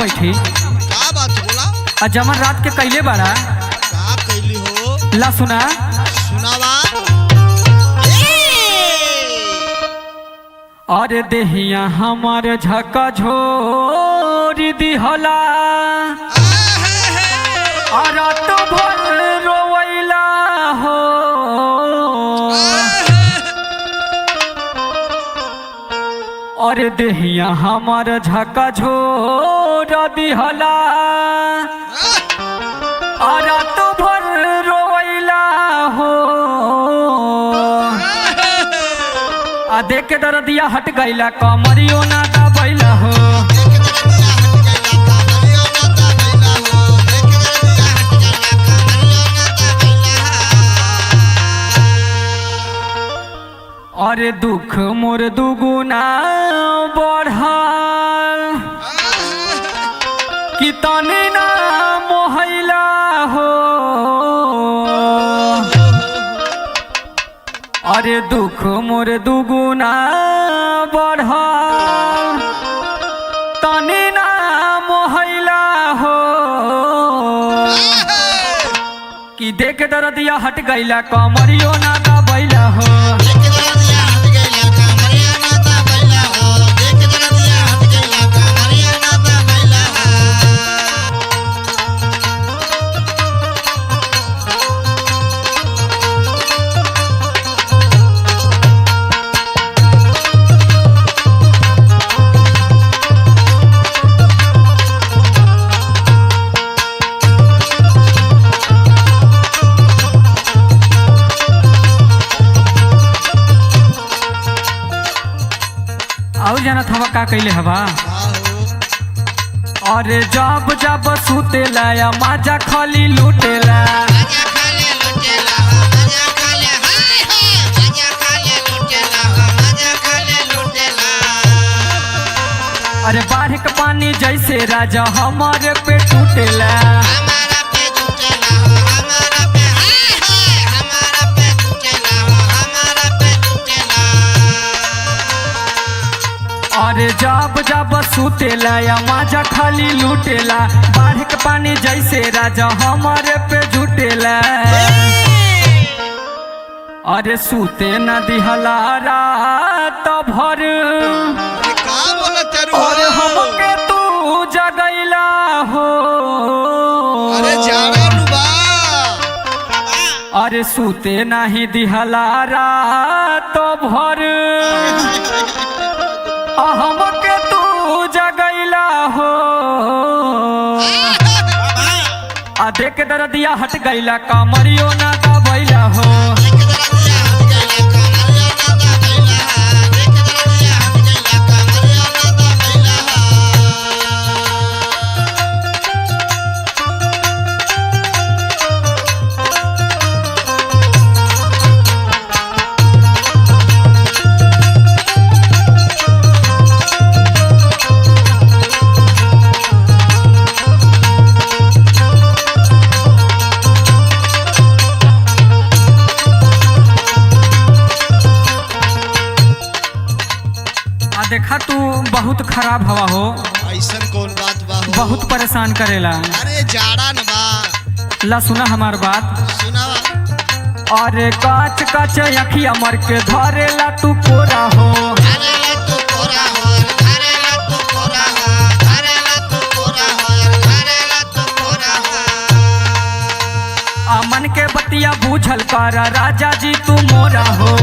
बैठी। का बात बोला? जमन रात के कैले बाड़ा का कैली हो? ला सुना। सुनावा। अरे देहिया हमारे झका झोरी दिहला रात भर रोवैला हो। अरे देहिया हमारे झका झोर दिहला रात भर रोवैला हो। देख के दर्दिया हट गईला कमरियो ना दबैला हो। अरे दुख मोर दुगुना बढ़ल कि तनी ना मोहैला हो। अरे दुख मोर दुगुना बढ़ल तनी ना मोहैला हो। कि देख दर्दिया हट गईला कमरियो ना दबैला हो। और जाना था का कैले हवा। अरे जब जब सुतेला या माजा खाली लुटेला। अरे बाढ़ के पानी जैसे राजा हमारे पे टूटेला। अरे जब जब सुतेला या माजा खाली लूटेला। बाढ़ के पानी जैसे राजा हमारे पे झूटेला। अरे सुते न दिहला रात भर और हमके तू जगैला हो। अरे सुते नहीं दिहला रात भर हमके तू जगैला हो। देख दर्दिया हट गईला कमरियो ना दबैला हो। देखा तू बहुत खराब हवा हो। ऐसन कौन बात बा हो? बहुत परेशान करेला। अरे जाड़ा न बा। ला सुना हमार बात। सुनावा। अरे काच काच अखिया मर के धरेला तू कोरा हो। मन के बतिया बूझल कर राजा जी तू मोरा हो।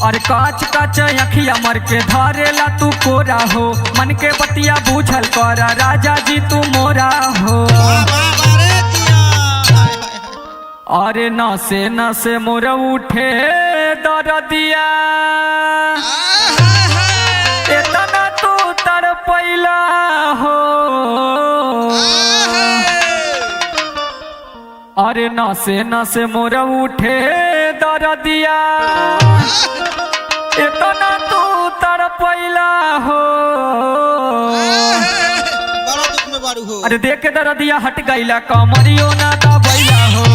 और काच काच अखिया मर के धरेला तू कोरा हो। मन के बतिया बूझल कर राजा जी तू मोरा हो। अरे नसे नसे मोर उठे दर्दिया इतना तू तड़पैला हो। अरे नसे नसे मोर उठे दर्दिया इतना तू तड़पैला हो। बड़ा दुख में बारू हो। अरे देख के दर्दिया हट गईला कमरियो ना दबैला हो।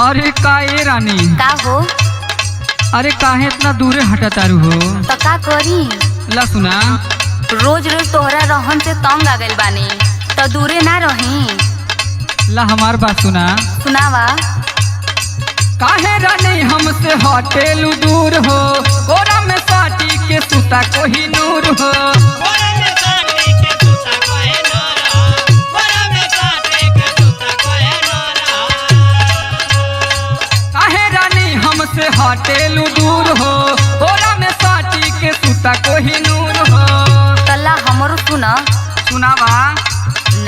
अरे का ए रानी, का हो? अरे काहे इतना दूरे हटा तारू हो? तो का करी? ला सुना, रोज रोज तोहरा रहन से तंग आ गइल बानी, तो दूरे ना रही। ला हमार बात सुना। सुनावा। काहे रानी हमसे हटेलू दूर हो, गोरा में साटी के सुता कोही नूर हो। काहे रानी हमसे हटेलू दूर हो, गोरा में साटी के सुता कोही नूर हो। तल्ला हमरो सुना। सुनावा।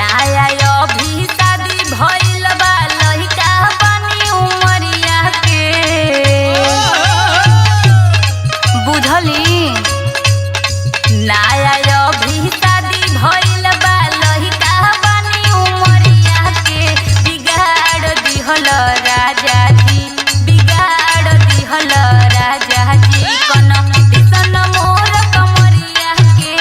नाया अभी शादी भइल बा, लइका बानी उमरिया के, बुझली? नाया अभी शादी भइल बा, लइका बानी उमरिया के, बिगाड़ दिहल राजा जी, बिगाड़ दिहल राजा जी, कन दिसन मोर कमरिया के।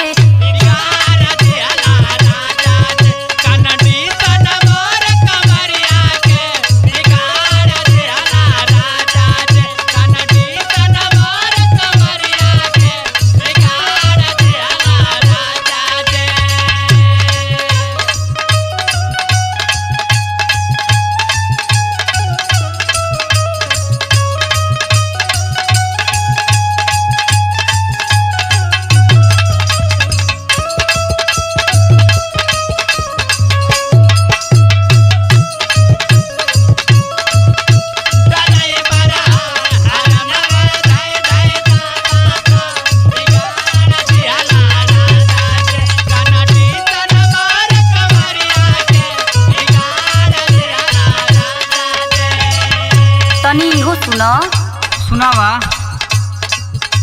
तनी इहो सुन। सुनावा।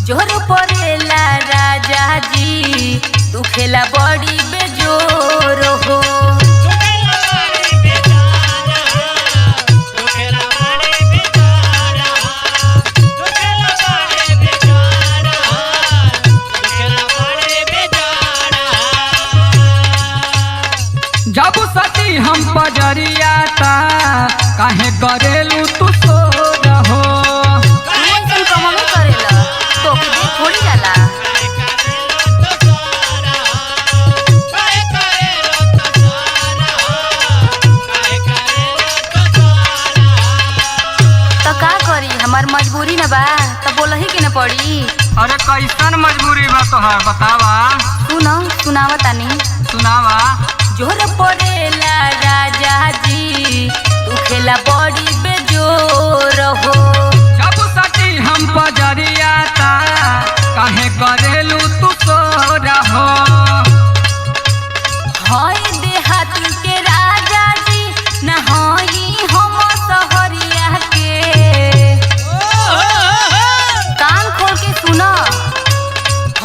जोर पड़ेला राजा जी, दुखेला बड़ी बेजोर हो। जब सती हम पजरिया ता, काहे करेलू तू सो रहो। तू ऐसन कमाई करेला, तोके देख थोड़ी जाला। तो का करी, हमार मजबूरी न बा, तो बोलही के न पड़ी। अरे कैसन मजबूरी बा तोहार, बतावा। सुनावा तानी। सुनावा। जोर पड़ेला राजा जी, दुखेला बड़ी बेजोर हो। जब सती हम पजरिया ता, काहे करेलू तू सो रहो। हई देहात के राजा जी, न हई हम सहरिया के। कान खोल के सुनो।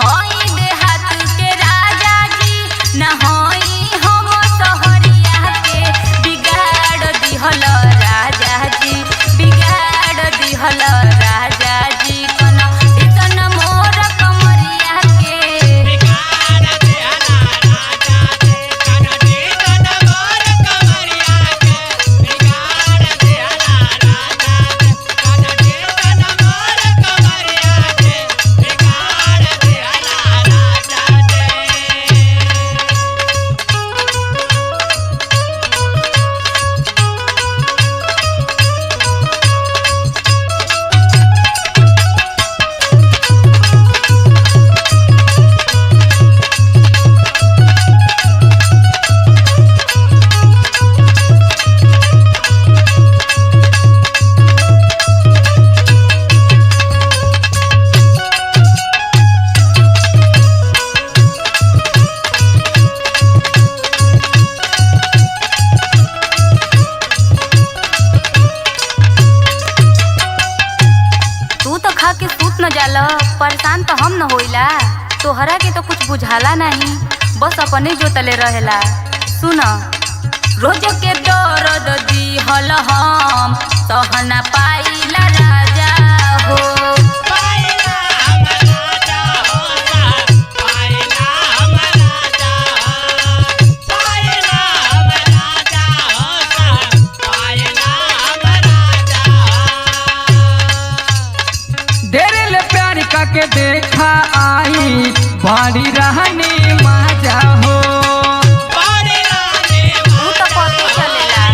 हई देहात के राजा जी, न हई हम सहरिया के, बिगाड़ दिहल राजा जी, बिगाड़ दिहल राजा जी, कन दिसन मोर कमरिया के। न जाला, परेशान तो हम न होइला। तोहरा के तो कुछ बुझाला नहीं, बस अपने जोतले रहेला। सुन, रोज के दर्द दिहल हम सहना पाइला राजा हो। बड़ी रहनी मजा हो। तू तो पते चलेला।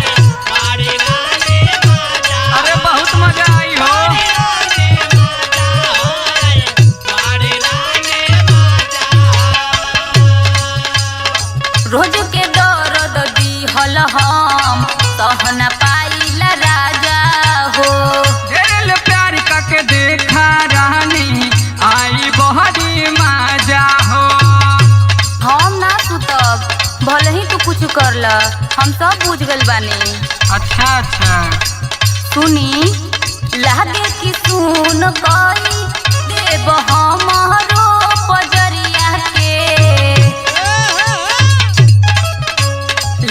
अरे बहुत मजा आई हो। रोज के दर्द दिहल हम सह न पाइला राजा हो। जेल प्यार के देखा रानी आई बहरी मजा हो। हम ना सुतब, भले ही तू कुछ कर ल, हम सब बुझ गइल बानी। अच्छा अच्छा सुनी लागे कि सुन कई देव हमरो पजरिया के।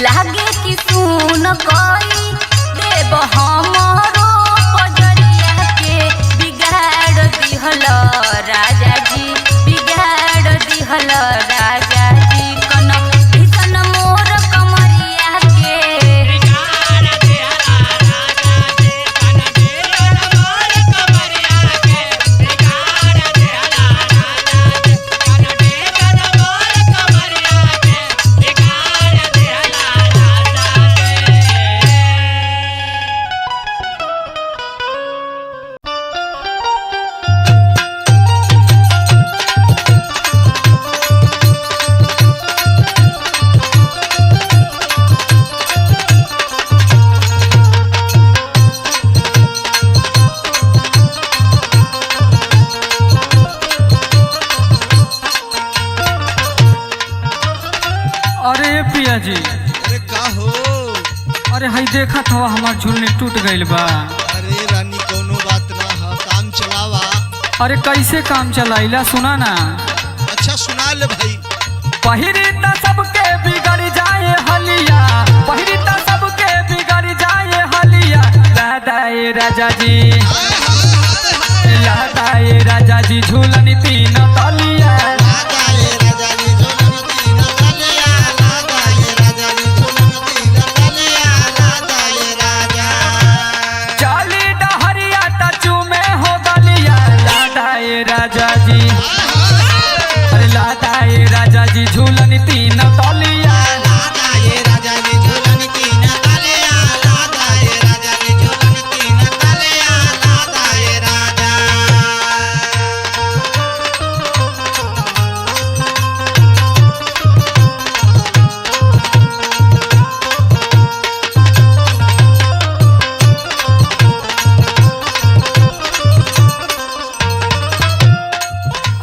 लागे कि सुन कई देव हमरो पजरिया के। बिगाड़ दिहल राजा जी, बिगाड़ दिहल राजा जी, कन भीषण मोर कमरिया के। अरे पिया जी, अरे का हो? अरे हई देखा था हमार झुलनी टूट गइल बा। अरे रानी कोनो बात ना है, काम चलावा। अरे कैसे काम चलाइला सुना ना। अच्छा सुना ले भाई। पहिरी त सबके बिगड़ जाए हलिया, पहिरी त सबके बिगड़ जाए हलिया। लादाए राजा जी, हाय हाय हाय हाय। लादाए राजा जी झूलनी तीन तलिया। लागा ये राजा नी झोलमती न तलिया, लागा ये राजा नी झोलमती न तलिया, लागा ये राजा। चाली डहरिया टचू में हो गलिया। लादाए राजा जी, हाय हाय हाय। अरे लादाए राजा जी झूलनी तीन तलिया। लागा ये राजा नी झोलमती न तलिया, लागा ये राजा नी झोलमती न तलिया, लागा ये राजा।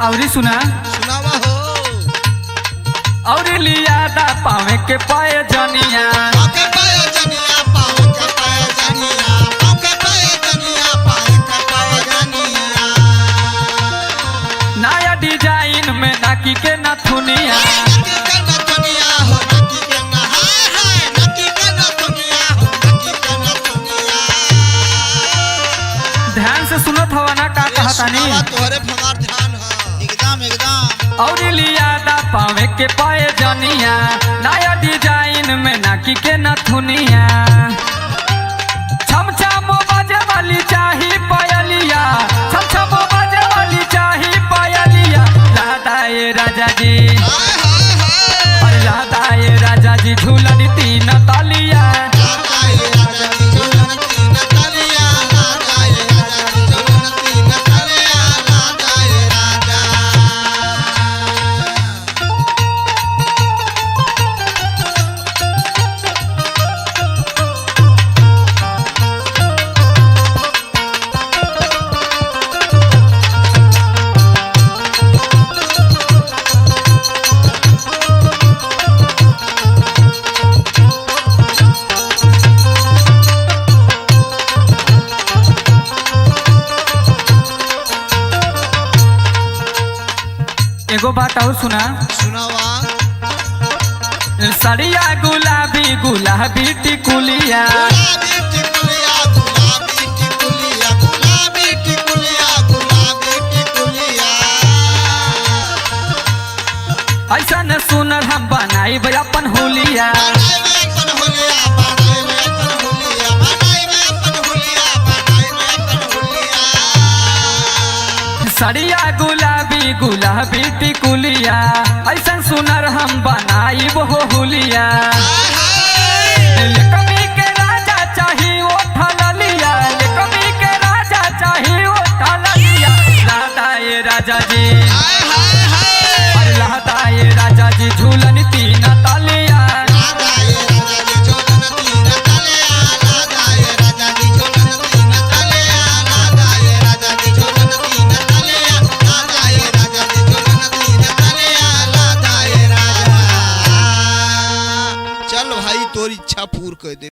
औरी सुना, सुनावा हो। और लिया दा पावे के पाए जनिया। पाके पाए जनिया, पाओ के पाए जनिया, पाके पाए जनिया, पाए के पाए जनिया। नया डिजाइन में नाकी के नथुनिया। नकी के न दुनिया हो, नकी के न हाय हाय, नकी के न दुनिया हो, नकी के न दुनिया। ध्यान से सुनत हवा ना का कहतानी। सुनावा तोहरे भमार ध्यान है। एकदम एकदम। और लिया दा पावे के पाए जनिया। नया डिजाइन में नाकी के नथुनिया। छम छम बाजे वाली चाही पायलिया, छम छम बाजे वाली चाही पायलिया। लादाए राजा जी, हाय हाय हाय। अरे लादाए राजा जी झूलनी तीन तलिया। लागा ये राजा नी झोलमती न तलिया, लागा ये राजा नी झोलमती न तलिया, लागा ये राजा। एगो बात और सुना। सुनावा। सड़िया गुलाबी गुलाबी टिकुलिया। गुलाबी टिकुलिया, गुलाबी टिकुलिया, गुलाबी टिकुलिया, गुलाबी टिकुलिया। ऐसा न सुनर हम बनाई अपन हुलिया। बनाई में अपन हुलिया, बनाई में अपन हुलिया, बनाई में अपन हुलिया, बनाई में अपन हुलिया। सड़िया गुलाबी गुलाबी टिकुलिया ऐसा सुनर हम बनाई वो हुलिया कमी के राजा चाहिए वो ठलिया कमी के राजा चाहिए वो ठलिया लादा ये राजा जी अरे लादा ये राजा जी झूलन तीन तलिया चल भाई तोर इच्छा पूर्ण कर दे।